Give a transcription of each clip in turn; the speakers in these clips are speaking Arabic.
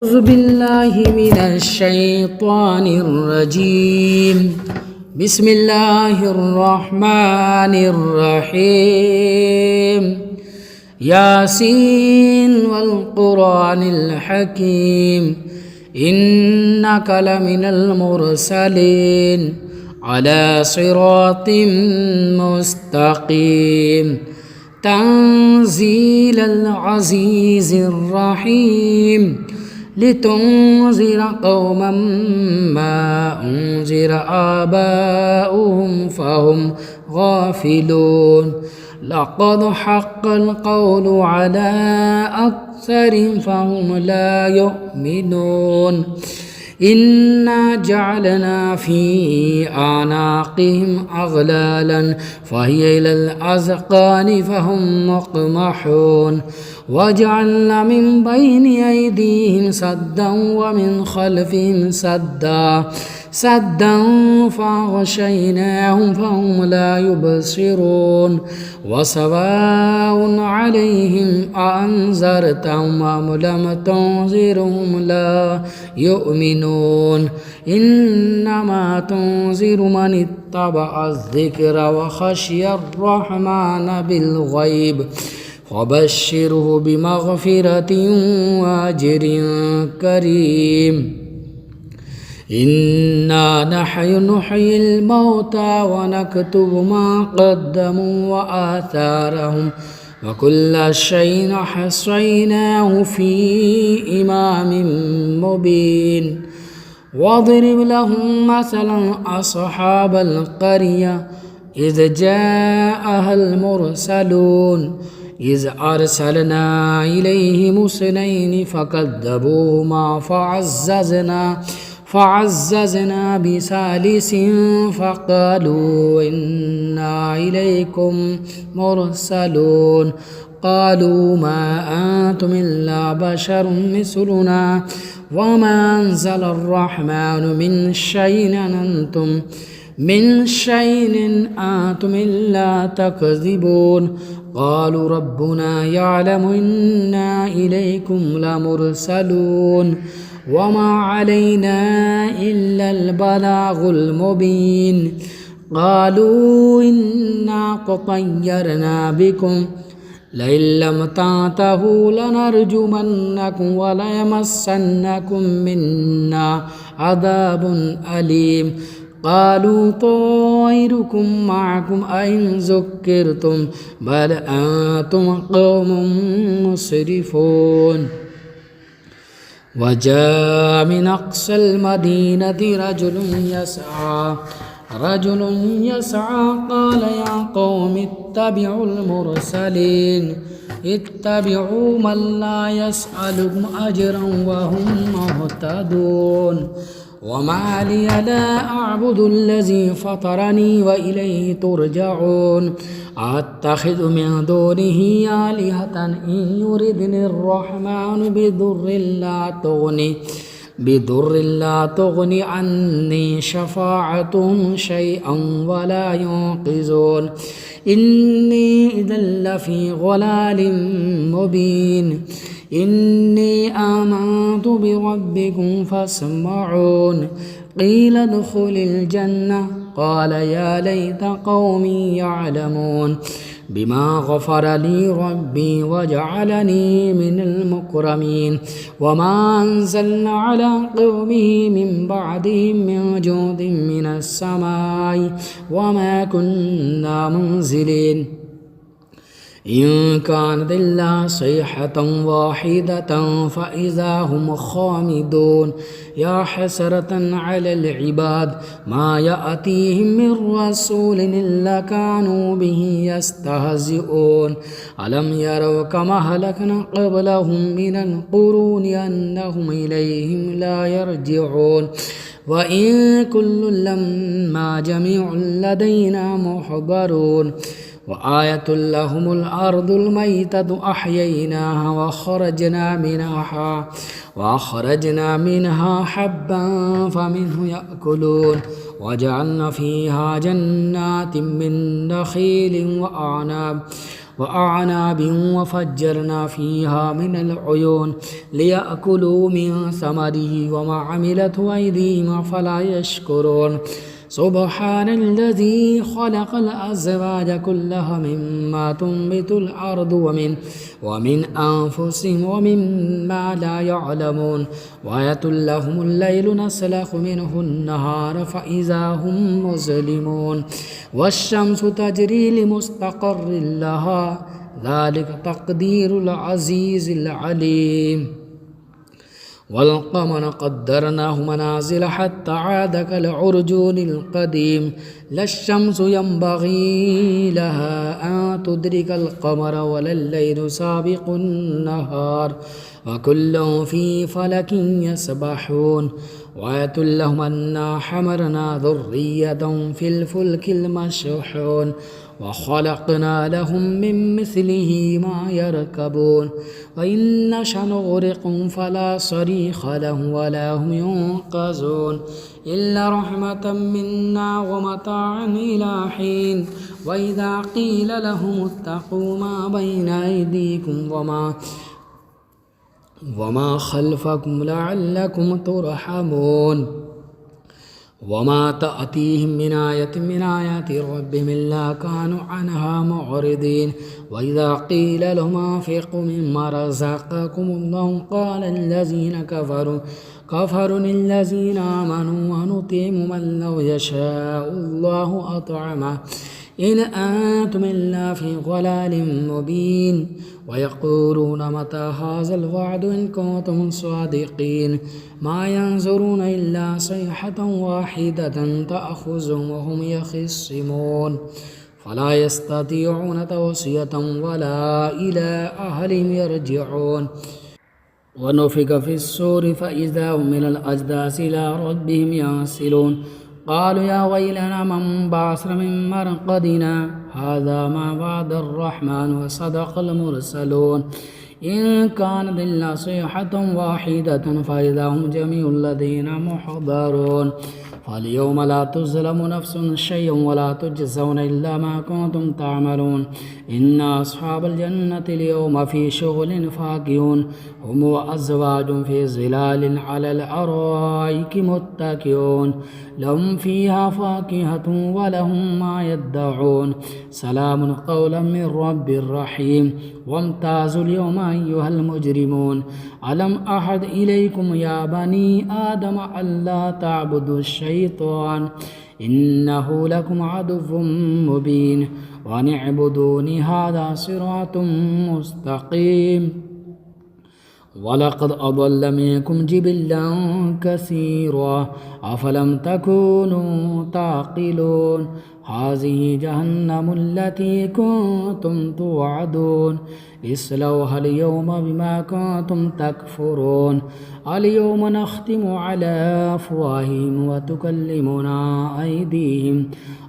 أعوذ بالله من الشيطان الرجيم. بسم الله الرحمن الرحيم. ياسين والقرآن الحكيم إنك لمن المرسلين على صراط مستقيم تنزيل العزيز الرحيم لتنذر قوما ما أنذر آباؤهم فهم غافلون لقد حق القول على أكثرهم فهم لا يؤمنون إنا جعلنا في أعناقهم أغلالا فهي إلى الأذقان فهم مقمحون وجعلنا من بين أيديهم سدا ومن خلفهم سدا فأغشيناهم فهم لا يبصرون وسواء عليهم أأنذرتهم أم لم تنذرهم لا يؤمنون إنما تنذر من اتبع الذكر وخشي الرحمن بالغيب فبشره بمغفرة وأجر كريم. إنا نحيي الموتى ونكتب ما قدموا وآثارهم وكل شيء حصيناه في إمام مبين. واضرب لهم مثلا أصحاب القرية إذ جاءها المرسلون إذ أرسلنا إليهم اثنين فكذبوهما فعززنا بثالث فقالوا إنا إليكم مرسلون قالوا ما أنتم إلا بشر مثلنا وما أنزل الرحمن من شيء أنتم إلا تكذبون قالوا ربنا يعلم إنا إليكم لمرسلون وما علينا إلا البلاغ المبين. قالوا إنا تطيرنا بكم لئن لم تنتهوا لنرجمنكم وليمسنكم منا عذاب أليم. قالوا طائركم معكم أئن ذكرتم بل أنتم قوم مسرفون. وجاء من أقصى المدينة رجل يسعى قال يا قوم اتبعوا المرسلين اتبعوا من لا يسألكم أجرا وهم مهتدون. وما لي لا أعبد الذي فطرني وإليه ترجعون أتخذ من دونه آلهة إن يردني الرحمن بضر لا تغني عني شفاعتهم شيئا ولا ينقذون إني إذا لفي ضلال مبين. إني آمنت بربكم فاسمعون. قيل ادخل الجنة قال يا ليت قومي يعلمون بما غفر لي ربي وجعلني من المكرمين. وما أنزلنا على قومه من بعدهم من جود من السماء وما كنا منزلين إن كانت إلا صيحة واحدة فإذا هم خامدون. يا حسرة على العباد ما يأتيهم من رسول إلا كانوا به يستهزئون. ألم يروا كما أهلكنا قبلهم من القرون أنهم إليهم لا يرجعون. وإن كل لما جميع لدينا محضرون. وآية لهم الأرض الميتة أحييناها وأخرجنا منها حبا فمنه يأكلون وجعلنا فيها جنات من نخيل وأعناب وأعناب وفجرنا فيها من العيون ليأكلوا من ثمره وما عملته أيديهم أفلا يشكرون سبحان الذي خلق الأزواج كلها مما تنبت الأرض ومن أنفسهم ومما لا يعلمون وآية لهم الليل نسلخ منه النهار فإذا هم مظلمون والشمس تجري لمستقر لها ذلك تقدير العزيز العليم والقمر قدرناه منازل حتى عاد كالعرجون القديم لا الشمس ينبغي لها أن تدرك القمر ولا الليل سابق النهار وكل في فلك يسبحون وآية لهم أنا حمرنا ذرية في الفلك المشحون وخلقنا لهم من مثله ما يركبون وإن نشأ نغرقهم فلا صريخ لهم ولا هم ينقذون إلا رحمة منا ومتاعا إلى حين وإذا قيل لهم اتقوا ما بين أيديكم وما خلفكم لعلكم ترحمون وما تأتيهم من آية من آيات ربهم إلا كانوا عنها معرضين وإذا قيل لهم أنفقوا مما رزقكم الله قال الذين كفروا للذين آمنوا ونطعم من لو يشاء الله أطعمه إن أنتم إلا في ضلال مبين ويقولون متى هذا الوعد إن كنتم صادقين ما ينظرون إلا صيحة واحدة تأخذهم وهم يخصمون فلا يستطيعون توصية ولا إلى أهلهم يرجعون ونفخ في الصور فإذا هم من الأجداث إلى ربهم ينسلون قالوا يا ويلنا من بعثنا من مرقدنا هذا ما وعد الرحمن وصدق المرسلون إن كانت إلا صيحة واحدة فإذا هم جميع الذين محضرون فاليوم لا تظلم نفس شيئا ولا تجزون إلا ما كنتم تعملون إن أصحاب الجنة اليوم في شغل فاكهون هم وأزواج في ظلال على الأرائك متكئون لهم فيها فاكهة ولهم ما يدعون سلام قولا من رب رحيم وامتازوا اليوم أيها المجرمون ألم أحد إليكم يا بني آدم ألا تعبدوا الشيطان إنه لكم عدو مبين وأن اعبدوني هذا صراط مستقيم ولقد أضل منكم جبلا كثيرا أفلم تكونوا تعقلون هذه جهنم التي كنتم توعدون اصلوها اليوم بما كنتم تكفرون اليوم نختم على أفواههم وتكلمنا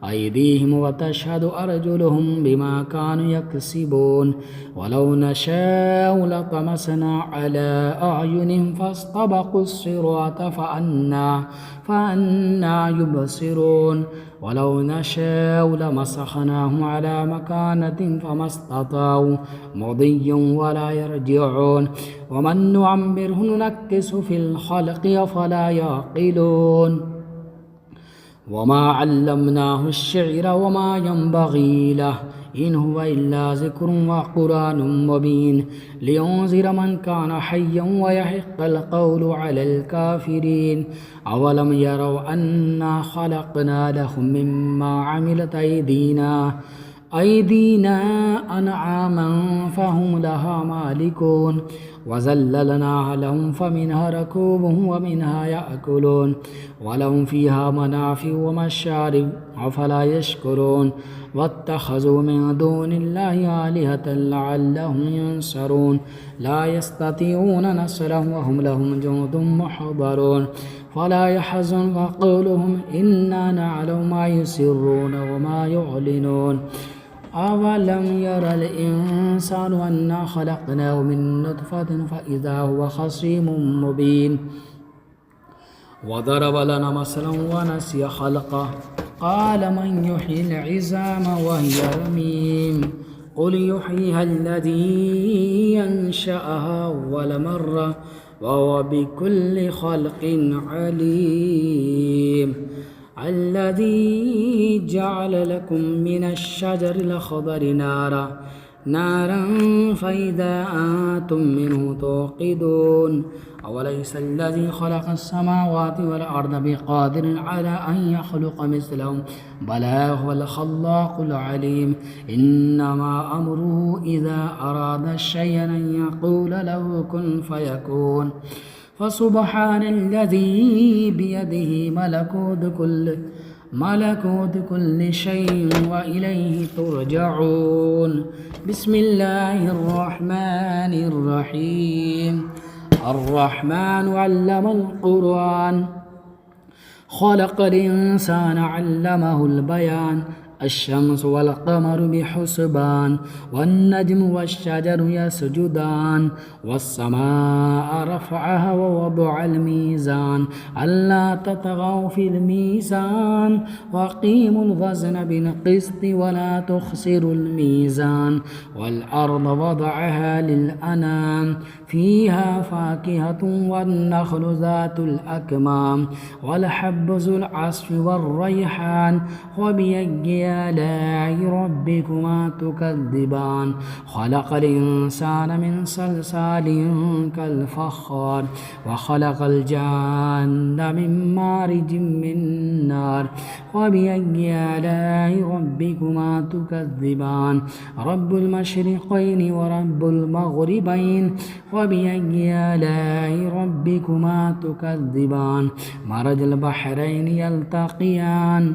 أيديهم وتشهد أرجلهم بما كانوا يكسبون ولو نشاء لطمسنا على أعينهم فاستبقوا الصراط فأنا يبصرون ولو نشاء لمسخناهم على مكانة فما استطاعوا مضيا ولا يرجعون ومن نعمره ننكس في الخلق أفلا يعقلون وما علمناه الشعر وما ينبغي له إن هو إلا ذكر وقرآن مبين لينذر من كان حيا ويحق القول على الكافرين أولم يروا أنا خلقنا لهم مما عملت أيدينا أنعاما فهم لها مالكون وذللناها لهم فمنها ركوبهم ومنها يأكلون ولهم فيها منافع ومشارب أفلا يشكرون واتخذوا من دون الله آلهة لعلهم ينصرون لا يستطيعون نصرهم وهم لهم جند محضرون فلا يحزنك قولهم إنا نعلم ما يسرون وما يعلنون أولم ير الإنسان أنا خلقناه من نطفة فإذا هو خصيم مبين وضرب لنا مثلا ونسي خلقه قال من يحيي العظام وهي رميم قل يحييها الذي ينشأها أول مرة وهو بكل خلق عليم. الذي جعل لكم من الشجر الأخضر نارا فإذا أنتم منه توقدون. أوليس الذي خلق السماوات والأرض بقادر على أن يخلق مثلهم بلى هو الخلاق العليم. إنما أمره إذا أراد شيئا أن يقول له كن فيكون. فسبحان الذي بيده ملكوت كل شيء وإليه ترجعون. بسم الله الرحمن الرحيم. الرحمن علم القرآن خلق الإنسان علمه البيان. الشمس والقمر بحسبان والنجم والشجر يسجدان والسماء رفعها ووضع الميزان ألا تطغوا في الميزان وأقيموا الوزن بالقسط ولا تخسروا الميزان. والأرض وضعها للأنام فيها فاكهة والنخل ذات الأكمام والحب ذو العصف والريحان. وبأي آلاء ربكما تكذبان. خلق الإنسان من صلصال كالفخار وخلق الجان من مارج من نار. وبأي آلاء ربكما تكذبان. رب المشرقين ورب المغربين. وبأي آلاء ربكما تكذبان. مرج البحرين يلتقيان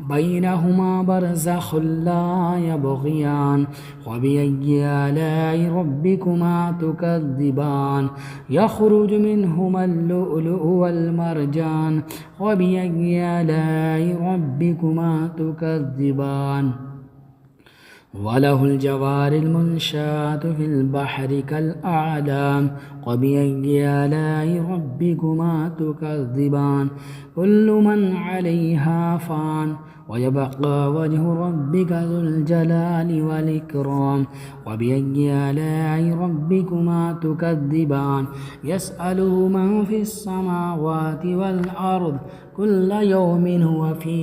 بينهما برزخ لا يبغيان. وبأي آلاء ربكما تكذبان. يخرج منهما اللؤلؤ والمرجان. وبأي آلاء ربكما تكذبان. وله الجوار المنشآت في البحر كالأعلام. وبأي آلاء ربكما تكذبان. كل من عليها فان ويبقى وجه ربك ذو الجلال والإكرام. وبأي آلاء ربكما تكذبان. يسأله من في السماوات والأرض كل يوم هو في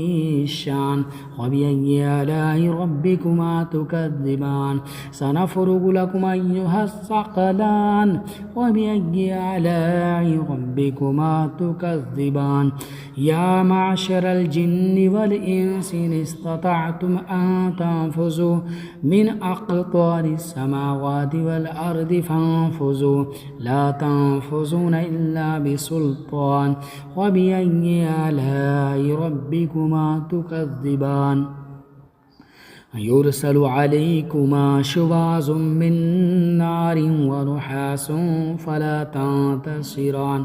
شان. وبأي آلاء ربكما تكذبان. سنفرغ لكم أيها الثقلان. وبأي آلاء ربكما تكذبان. يا معشر الجن والإنس إن استطعتم أن تنفذوا من أقطار السماوات والأرض فانفذوا لا تنفذون إلا بسلطان. وبأي آلاء ربكما تكذبان. يرسل عليكما شواظ من نار ونحاس فلا تنتصران.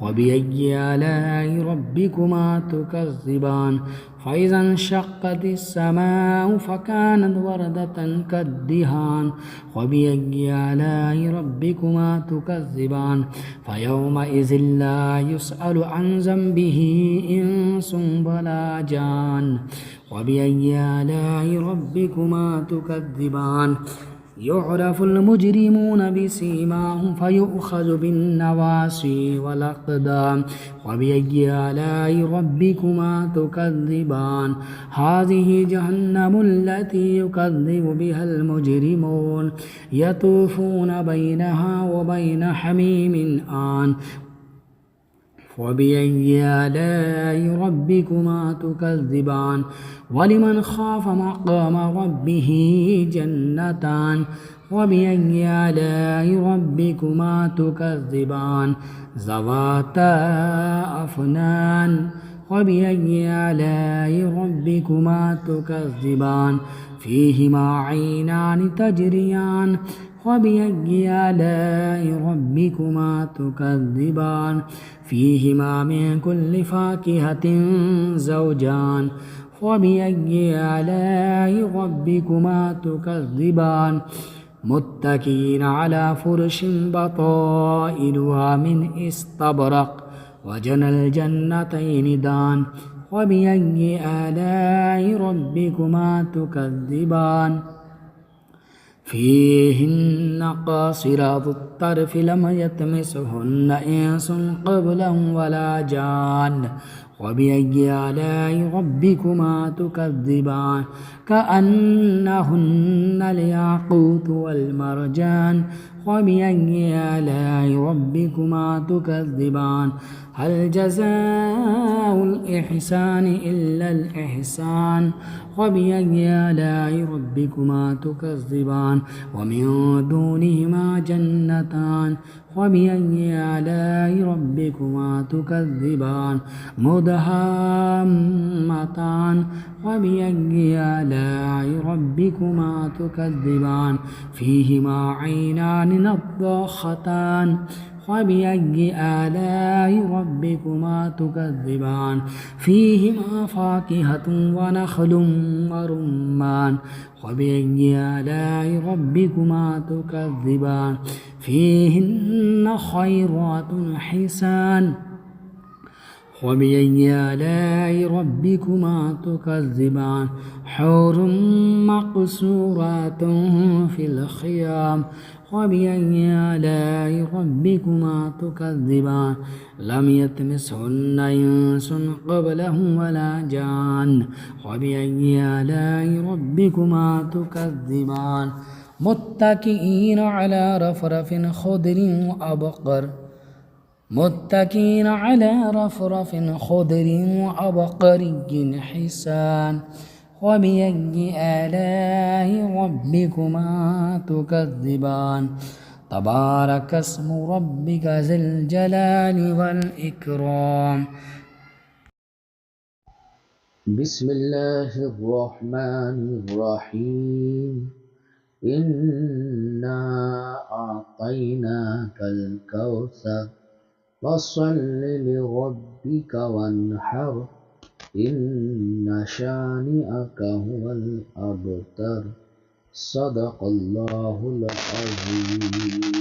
وبأي آلاء ربكما تكذبان. فإذا انشقت السماء فكانت وردة كالدهان. وبأي آلاء ربكما تكذبان. فيومئذ لا يسأل عن ذنبه إنس ولا جان. وبأي آلاء ربكما تكذبان. يعرف المجرمون بسيماهم فيؤخذ بالنواصي والأقدام. وبأي آلاء ربكما تكذبان. هذه جهنم التي يكذب بها المجرمون يطوفون بينها وبين حميم آن. وبأي آلاء ربكما تكذبان. ولمن خاف مقام ربه جنتان. وبأي آلاء ربكما تكذبان. ذواتا أفنان. وبأي آلاء ربكما تكذبان. فيهما عينان تجريان. وبأي آلاء ربكما تكذبان. فيهما من كل فاكهة زوجان. وبأي آلاء ربكما تكذبان. متكئين على فرش بطائنها من استبرق وجنى الجنتين دان. وبأي آلاء ربكما تكذبان. فيهن قاصرات الطرف لم يطمسهن إنس قبلهم ولا جان وبأي آلاء ربكما تكذبان كأنهن الياقوت والمرجان وبأي آلاء ربكما تكذبان هل جزاء الإحسان إلا الإحسان وبأي آلاء ربكما تكذبان ومن دونهما جنتان وبأي آلاء ربكما تكذبان مدهامتان وبأي آلاء ربكما تكذبان فيهما عينان نضاختان وبأي آلاء ربكما تكذبان فيهما فاكهة ونخل ورمان وبأي آلاء ربكما تكذبان فيهن خيرات حسان وبأي آلاء ربكما تكذبان حور مقصورات في الخيام وبأي آلاء ربكما تكذبان لم يطمسهن إنس قبلهم ولا جان وبأي آلاء ربكما تكذبان متكئين على رفرف خضر وأبقر متكئين على رفرف خضر وعبقري حسان وبأي آلاء ربكما تكذبان تبارك اسم ربك ذي الجلال والإكرام بسم الله الرحمن الرحيم إنا أعطيناك الكوثر فصل لربك وانحر إن شانئك هو الأبتر صدق الله العظيم.